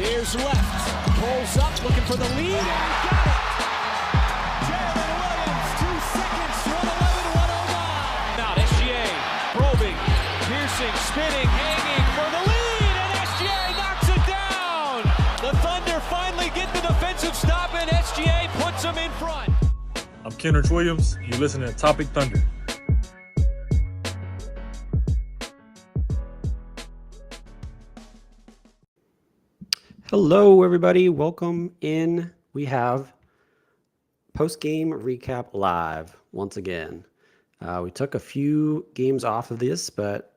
Here's left. Pulls up, looking for the lead, and he got it. Jalen Williams, 2 seconds, 1:11.109. Out, SGA, probing, piercing, spinning, hanging for the lead, and SGA knocks it down. The Thunder finally get the defensive stop, and SGA puts them in front. I'm Kenrich Williams. You're listening to Topic Thunder. Hello, everybody. Welcome in. We have post-game recap live once again. We took a few games off of this, but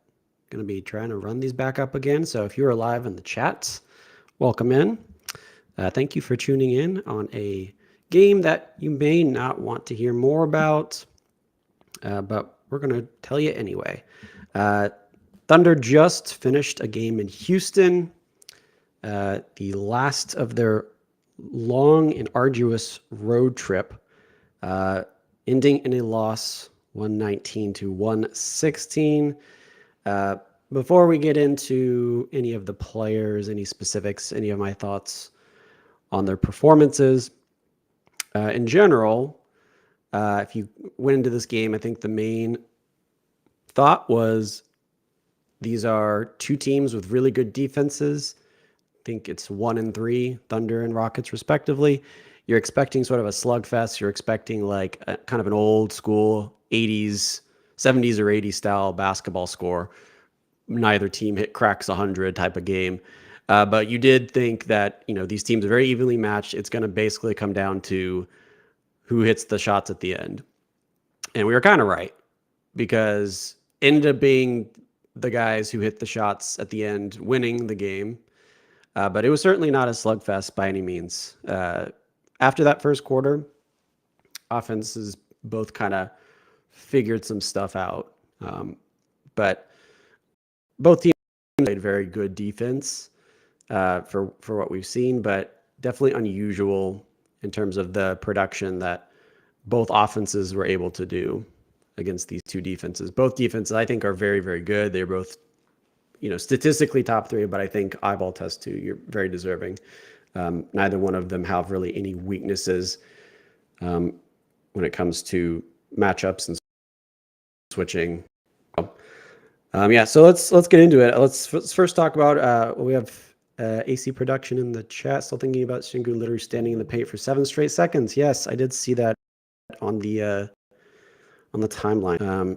going to be trying to run these back up again. So if you're live in the chats, welcome in. Thank you for tuning in on a game that you may not want to hear more about, but we're going to tell you anyway. Thunder just finished a game in Houston. The last of their long and arduous road trip, ending in a loss 119-116. Before we get into any of the players, any specifics, any of my thoughts on their performances, in general, if you went into this game, I think the main thought was these are two teams with really good defenses. Think it's 1 and 3, Thunder and Rockets respectively. You're expecting sort of a slugfest. You're expecting like a, kind of an old school 70s or 80s style basketball score. Neither team cracks 100 type of game. But you did think that, these teams are very evenly matched. It's going to basically come down to who hits the shots at the end. And we were kind of right, because it ended up being the guys who hit the shots at the end winning the game. But it was certainly not a slugfest by any means. After that first quarter, offenses both kind of figured some stuff out. But both teams played very good defense for what we've seen, but definitely unusual in terms of the production that both offenses were able to do against these two defenses. Both defenses, I think, are very, very good. They're both statistically top 3, but I think eyeball test too, you're very deserving. Neither one of them have really any weaknesses when it comes to matchups and switching. So let's get into it. Let's first talk about we have AC production in the chat. Still thinking about Sengun literally standing in the paint for 7 straight seconds. Yes, I did see that on the timeline.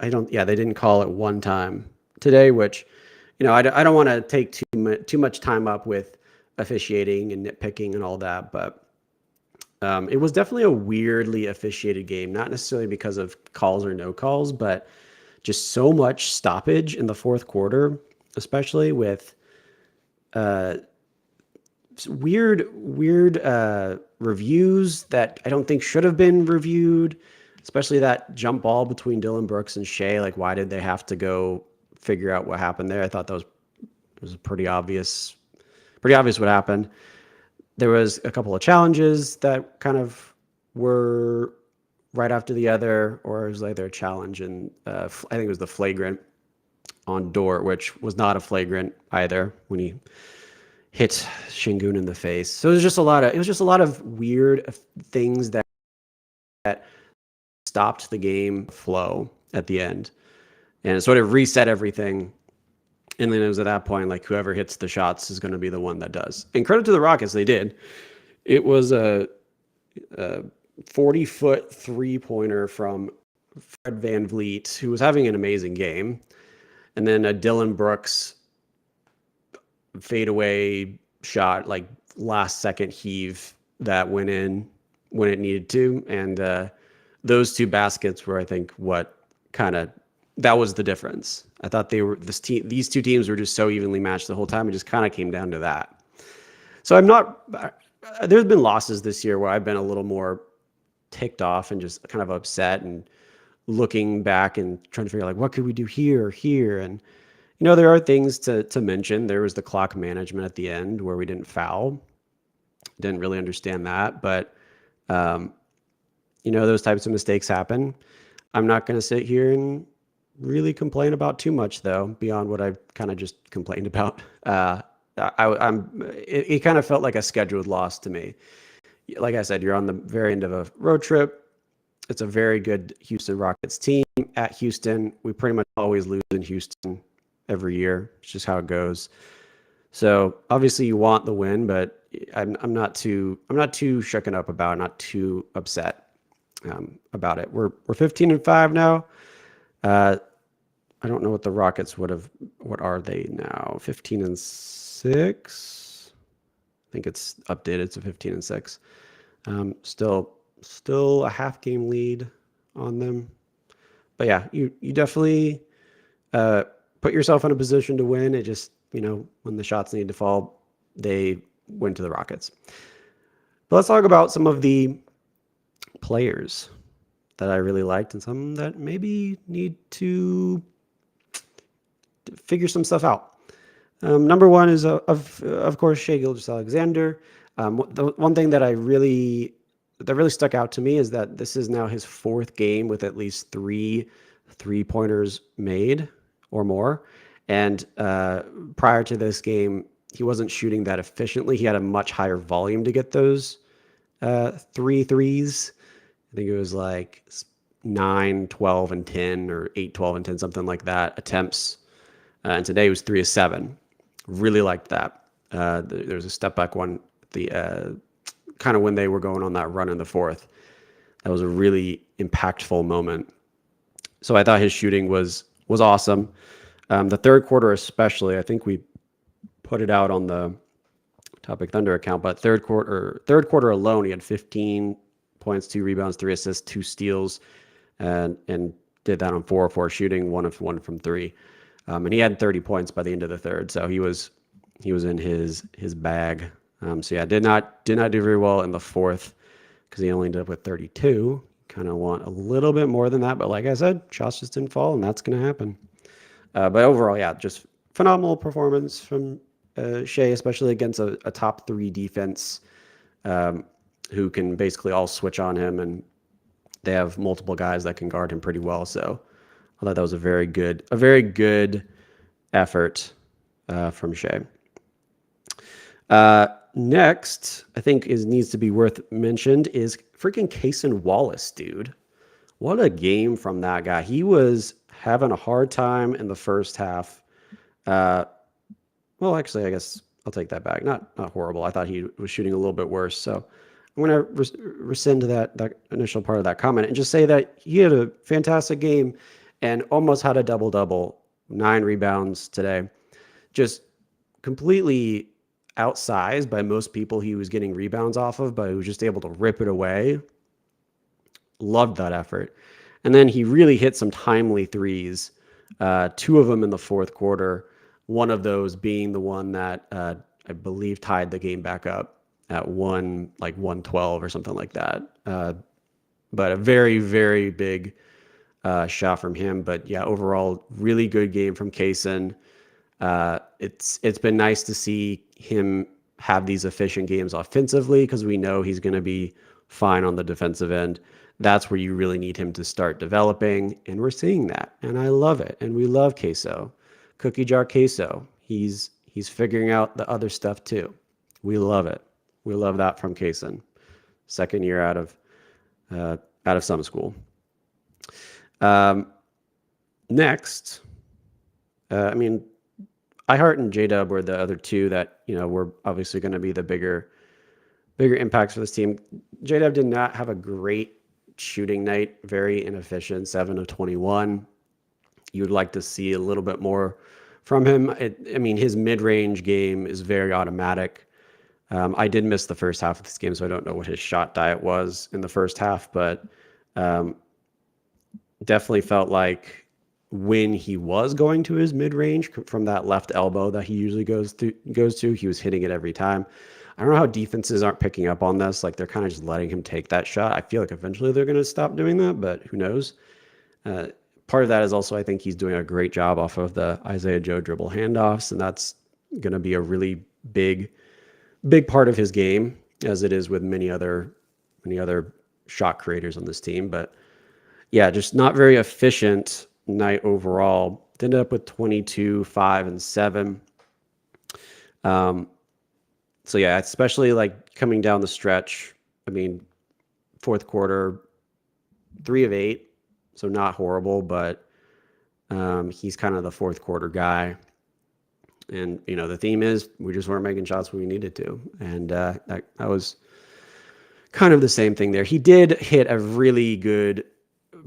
They didn't call it one time today, which, I don't want to take too much time up with officiating and nitpicking and all that, but it was definitely a weirdly officiated game, not necessarily because of calls or no calls, but just so much stoppage in the fourth quarter, especially with weird reviews that I don't think should have been reviewed, especially that jump ball between Dillon Brooks and Shea. Like, why did they have to go figure out what happened there? I thought that was pretty obvious what happened. There was a couple of challenges that kind of were right after the other, or it was like their challenge, and I think it was the flagrant on Dort, which was not a flagrant either when he hit Sengun in the face. So it was just a lot of weird things that stopped the game flow at the end. And it sort of reset everything. And then it was at that point, like, whoever hits the shots is going to be the one that does. And credit to the Rockets, they did. It was a 40-foot three-pointer from Fred VanVleet, who was having an amazing game. And then a Dillon Brooks fadeaway shot, like last-second heave that went in when it needed to. And those two baskets were, I think, that was the difference. I thought these two teams were just so evenly matched the whole time. It just kind of came down to that. So there's been losses this year where I've been a little more ticked off and just kind of upset and looking back and trying to figure out, like, what could we do here or here? And, there are things to mention. There was the clock management at the end where we didn't foul. Didn't really understand that, but, those types of mistakes happen. I'm not going to sit here and really complain about too much, though, beyond what I've kind of just complained about. it kind of felt like a scheduled loss to me. Like I said, you're on the very end of a road trip. It's a very good Houston Rockets team at Houston. We pretty much always lose in Houston every year. It's just how it goes. So obviously you want the win, but I'm not too shooken up about it, not too upset about it. We're 15-5 now. I don't know what the Rockets would have. What are they now? 15-6. I think it's updated to 15-6. Still a half game lead on them. But yeah, you definitely put yourself in a position to win. It just, when the shots need to fall, they went to the Rockets. But let's talk about some of the players that I really liked and some that maybe need to figure some stuff out. Number one is, of course, Shai Gilgeous-Alexander. The one thing that really stuck out to me is that this is now his fourth game with at least 3 3-pointers made or more. And prior to this game, he wasn't shooting that efficiently. He had a much higher volume to get those 3 threes. I think it was like 9, 12, and 10, or 8, 12, and 10, something like that, attempts. And today was 3 of 7. Really liked that. There was a step back one, kind of when they were going on that run in the fourth. That was a really impactful moment. So I thought his shooting was awesome. The third quarter especially, I think we put it out on the Topic Thunder account, but third quarter alone, he had 15 points, 2 rebounds, 3 assists, 2 steals, and did that on 4 of 4 shooting, 1 of 1 from 3. And he had 30 points by the end of the third, so he was in his bag. So yeah, did not do very well in the fourth because he only ended up with 32. Kind of want a little bit more than that, but like I said, shots just didn't fall, and that's going to happen. But overall, yeah, just phenomenal performance from Shai, especially against a top 3 defense who can basically all switch on him, and they have multiple guys that can guard him pretty well. So I thought that was a very good effort from Shai. Next, I think needs to be worth mentioned is freaking Cason Wallace, dude. What a game from that guy. He was having a hard time in the first half. Well, actually, I guess I'll take that back. Not horrible. I thought he was shooting a little bit worse. So I'm going to rescind that initial part of that comment and just say that he had a fantastic game and almost had a double-double, 9 rebounds today. Just completely outsized by most people he was getting rebounds off of, but he was just able to rip it away. Loved that effort. And then he really hit some timely threes, 2 of them in the fourth quarter, one of those being the one that I believe tied the game back up at 112 or something like that. But a very, very big shot from him. But yeah, overall, really good game from Cason. It's been nice to see him have these efficient games offensively because we know he's going to be fine on the defensive end. That's where you really need him to start developing, and we're seeing that, and I love it. And we love Queso, Cookie Jar Queso. He's figuring out the other stuff too. We love it. We love that from Cason. Second year out of summer school. Next, iHeart and J-Dub were the other 2 that, were obviously going to be the bigger impacts for this team. J-Dub did not have a great shooting night, very inefficient, 7 of 21. You would like to see a little bit more from him. His mid-range game is very automatic. I did miss the first half of this game, so I don't know what his shot diet was in the first half, but definitely felt like when he was going to his mid-range from that left elbow that he usually goes to, he was hitting it every time. I don't know how defenses aren't picking up on this. Like, they're kind of just letting him take that shot. I feel like eventually they're going to stop doing that, but who knows? Part of that is also, I think he's doing a great job off of the Isaiah Joe dribble handoffs, and that's going to be a really big part of his game, as it is with many other shot creators on this team. But yeah, just not very efficient night overall. Ended up with 22, 5, and 7. So yeah, especially like coming down the stretch. I mean, fourth quarter, 3 of 8, so not horrible, but he's kind of the fourth quarter guy. And the theme is we just weren't making shots when we needed to, and that was kind of the same thing there. He did hit a really good,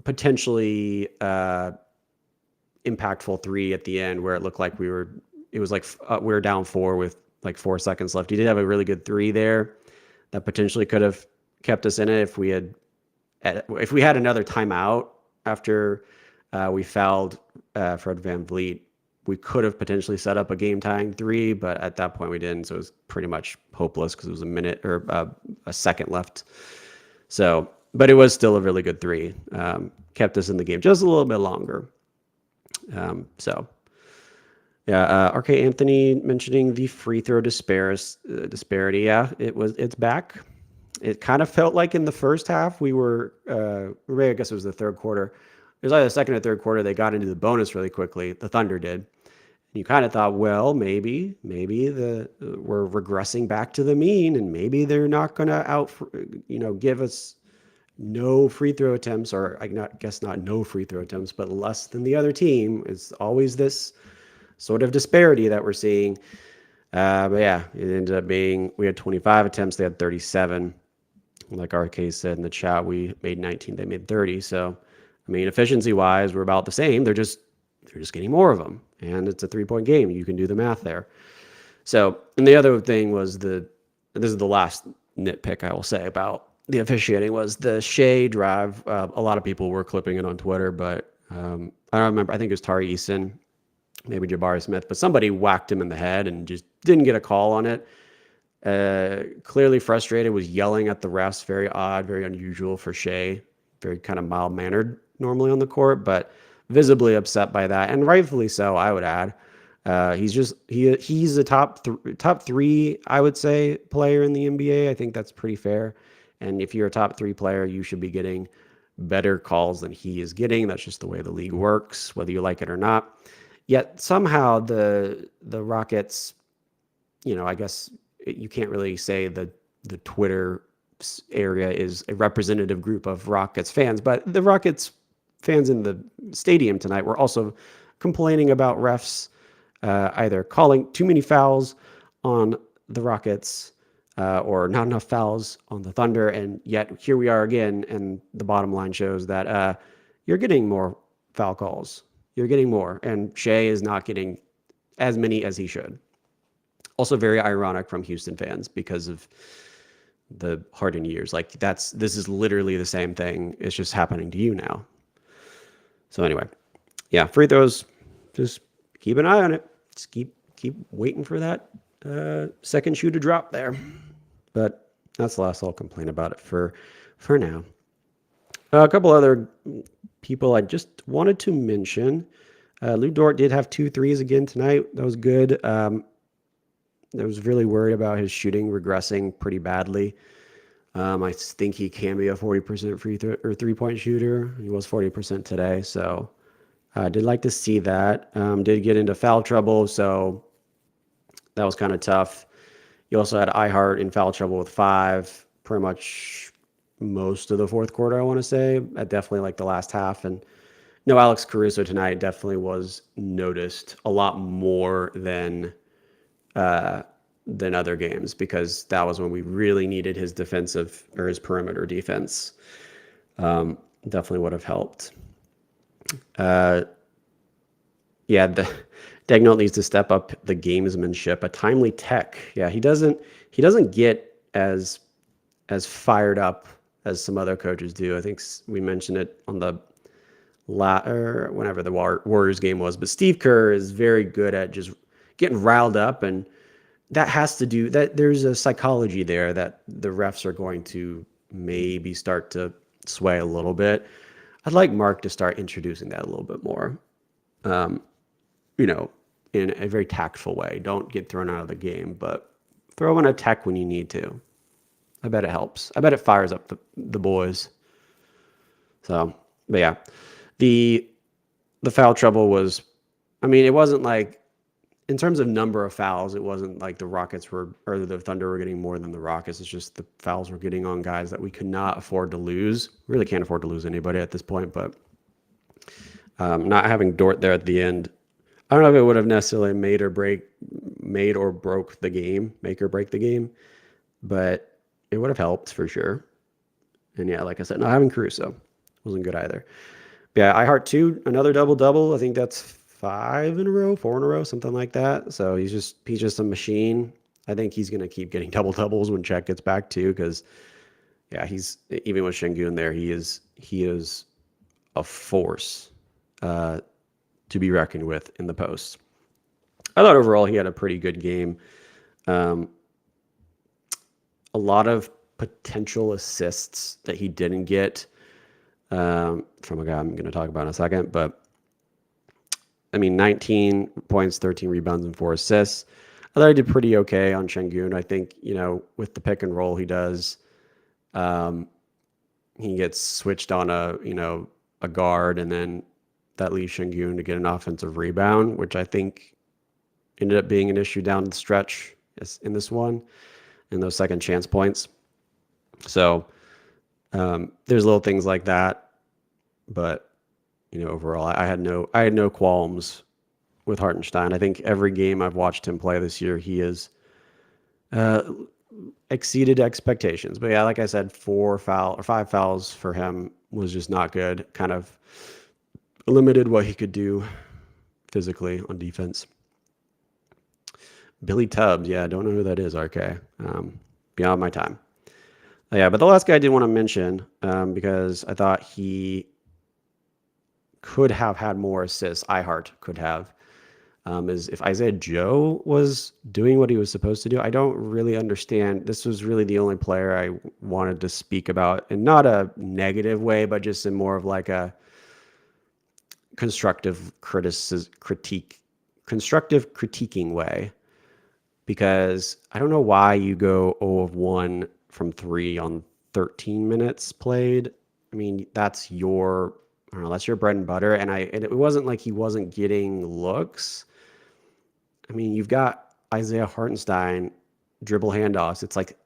potentially impactful 3 at the end where it looked like we were down 4 with like 4 seconds left. He did have a really good 3 there that potentially could have kept us in it if we had another timeout after we fouled Fred VanVleet. We could have potentially set up a game-tying 3, but at that point we didn't, so it was pretty much hopeless because it was a minute or a second left. So, but it was still a really good 3. Kept us in the game just a little bit longer. So, yeah, RK Anthony mentioning the free throw disparity. Yeah, it's back. It kind of felt like in the first half I guess it was the third quarter. It was either the second or third quarter they got into the bonus really quickly. The Thunder did. You kind of thought, well, maybe we're regressing back to the mean, and maybe they're not going to give us no free throw attempts, or I guess not no free throw attempts, but less than the other team. It's always this sort of disparity that we're seeing. But yeah, it ended up being we had 25 attempts, they had 37. Like RK said in the chat, we made 19, they made 30. So, I mean, efficiency-wise, we're about the same. They're just getting more of them, and it's a 3-point game. You can do the math there. So, and the other thing was this is the last nitpick I will say about the officiating was the Shea drive. A lot of people were clipping it on Twitter, but I don't remember. I think it was Tari Eason, maybe Jabari Smith, but somebody whacked him in the head and just didn't get a call on it. Clearly frustrated, was yelling at the refs. Very odd, very unusual for Shea. Very kind of mild-mannered normally on the court, but visibly upset by that, and rightfully so, I would add. He's a top 3, I would say, player in the NBA. I think that's pretty fair. And if you're a top 3 player, you should be getting better calls than he is getting. That's just the way the league works, whether you like it or not. Yet somehow the Rockets, I guess you can't really say the Twitter area is a representative group of Rockets fans, but the Rockets fans in the stadium tonight were also complaining about refs either calling too many fouls on the Rockets or not enough fouls on the Thunder. And yet here we are again, and the bottom line shows that you're getting more foul calls. You're getting more, and Shea is not getting as many as he should. Also very ironic from Houston fans because of the Harden years. Like this is literally the same thing. It's just happening to you now. So anyway, yeah, free throws, just keep an eye on it. Just keep waiting for that second shoe to drop there. But that's the last I'll complain about it for now. A couple other people I just wanted to mention. Lou Dort did have 2 threes again tonight. That was good. I was really worried about his shooting regressing pretty badly. I think he can be a 40% free throw or 3-point shooter. He was 40% today, so I did like to see that. Did get into foul trouble, so that was kind of tough. You also had iHeart in foul trouble with 5, pretty much most of the fourth quarter, I want to say. Definitely like the last half. And no, Alex Caruso tonight definitely was noticed a lot more than other games, because that was when we really needed his defensive or his perimeter defense. Definitely would have helped. Dagnall needs to step up the gamesmanship, a timely tech. Yeah, he doesn't get as fired up as some other coaches do. I think we mentioned it on the or whenever the Warriors game was, but Steve Kerr is very good at just getting riled up, and that has to do that. There's a psychology there that the refs are going to maybe start to sway a little bit. I'd like Mark to start introducing that a little bit more, in a very tactful way. Don't get thrown out of the game, but throw in a tech when you need to. I bet it helps. I bet it fires up the boys. So, but yeah, the foul trouble was, it wasn't like in terms of number of fouls, it wasn't like the Rockets were, or the Thunder were getting more than the Rockets. It's just the fouls were getting on guys that we could not afford to lose. Really can't afford to lose anybody at this point, but not having Dort there at the end, I don't know if it would have necessarily made or broke the game, make or break the game, but it would have helped for sure. And yeah, like I said, not having Caruso wasn't good either. But yeah, I Heart 2, another double-double. I think that's 4 in a row, something like that. So he's just a machine. I think he's going to keep getting double-doubles when Chet gets back too, because yeah, he's, even with Şengün there, he is a force to be reckoned with in the post. I thought overall he had a pretty good game. A lot of potential assists that he didn't get from a guy I'm going to talk about in a second. But, I mean, 19 points, 13 rebounds, and 4 assists. I thought he did pretty okay on Şengün. I think, with the pick and roll he does, he gets switched on a guard, and then that leaves Şengün to get an offensive rebound, which I think ended up being an issue down the stretch in this one, in those second chance points. So there's little things like that, but overall, I had no qualms with Hartenstein. I think every game I've watched him play this year, he has exceeded expectations. But yeah, like I said, 5 fouls for him was just not good. Kind of limited what he could do physically on defense. Billy Tubbs, yeah, I don't know who that is, RK. Beyond my time. Yeah, but the last guy I did want to mention, because I thought he could have had more assists, iHeart could have, is if Isaiah Joe was doing what he was supposed to do. I don't really understand. This was really the only player I wanted to speak about, in not a negative way, but just in more of like a constructive critiquing way, because I don't know why you go 0 of 1 from 3 on 13 minutes played. I mean, that's your bread and butter. And it wasn't like he wasn't getting looks. I mean, you've got Isaiah Hartenstein dribble handoffs. It's like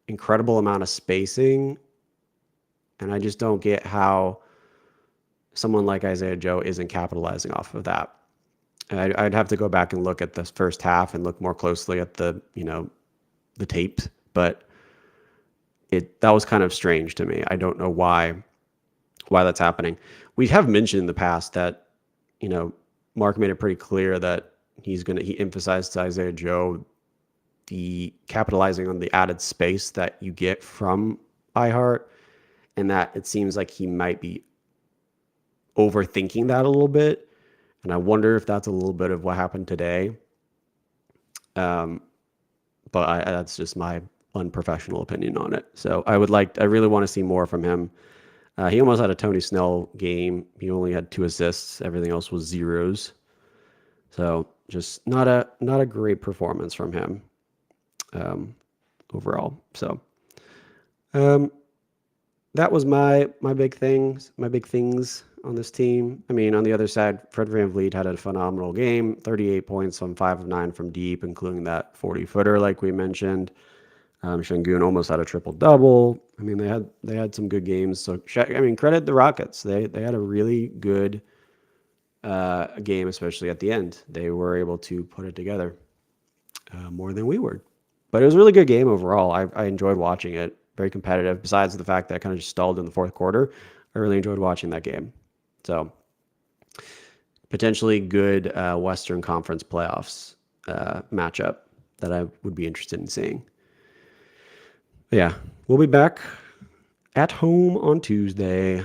incredible amount of spacing. And I just don't get how someone like Isaiah Joe isn't capitalizing off of that. I'd have to go back and look at the first half and look more closely at the tape, but that was kind of strange to me. I don't know why that's happening. We have mentioned in the past that, Mark made it pretty clear that he emphasized to Isaiah Joe the capitalizing on the added space that you get from iHeart, and that it seems like he might be overthinking that a little bit. And I wonder if that's a little bit of what happened today. But that's just my unprofessional opinion on it. So I really want to see more from him. He almost had a Tony Snell game. He only had 2 assists. Everything else was zeros. So just not a great performance from him overall. So that was my big things on this team. I mean, on the other side, Fred VanVleet had a phenomenal game, 38 points on 5 of 9 from deep, including that 40-footer like we mentioned. Şengün almost had a triple-double. I mean, they had some good games. So, I mean, credit the Rockets. They had a really good game, especially at the end. They were able to put it together more than we were. But it was a really good game overall. I enjoyed watching it. Very competitive. Besides the fact that I kind of just stalled in the fourth quarter, I really enjoyed watching that game. So, potentially good Western Conference playoffs matchup that I would be interested in seeing. But yeah, we'll be back at home on Tuesday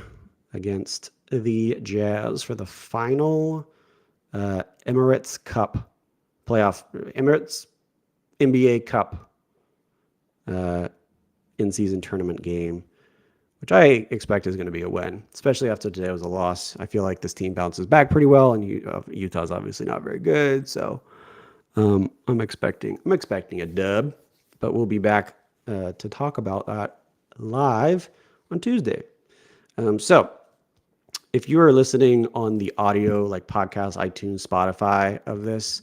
against the Jazz for the final Emirates Cup playoff, Emirates NBA Cup in-season tournament game, which I expect is going to be a win, especially after today was a loss. I feel like this team bounces back pretty well, and Utah's obviously not very good, so I'm expecting a dub. But we'll be back to talk about that live on Tuesday. So if you are listening on the audio, like podcast, iTunes, Spotify of this,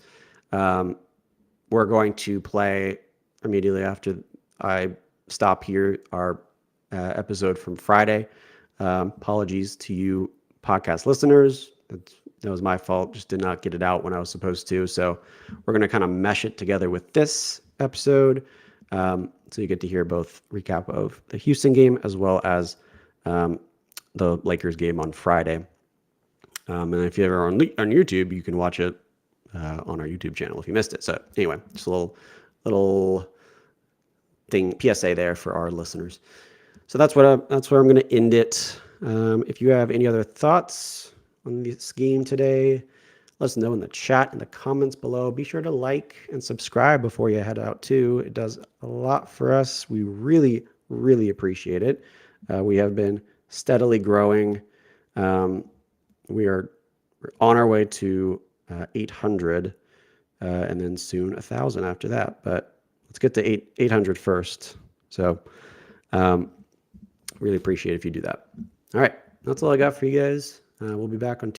We're going to play immediately after I stop here our episode from Friday. Apologies to you podcast listeners. That was my fault. Just did not get it out when I was supposed to. So we're going to kind of mesh it together with this episode. So you get to hear both recap of the Houston game as well as the Lakers game on Friday. And if you're ever on YouTube, you can watch it on our YouTube channel if you missed it. So anyway, just a little thing, PSA there for our listeners. So that's where I'm going to end it. If you have any other thoughts on this game today, let us know in the chat, in the comments below. Be sure to like and subscribe before you head out too. It does a lot for us. We really, really appreciate it. We have been steadily growing. We're on our way to 800 and then soon 1,000 after that. But let's get to 800 first. So really appreciate it if you do that. All right. That's all I got for you guys. We'll be back on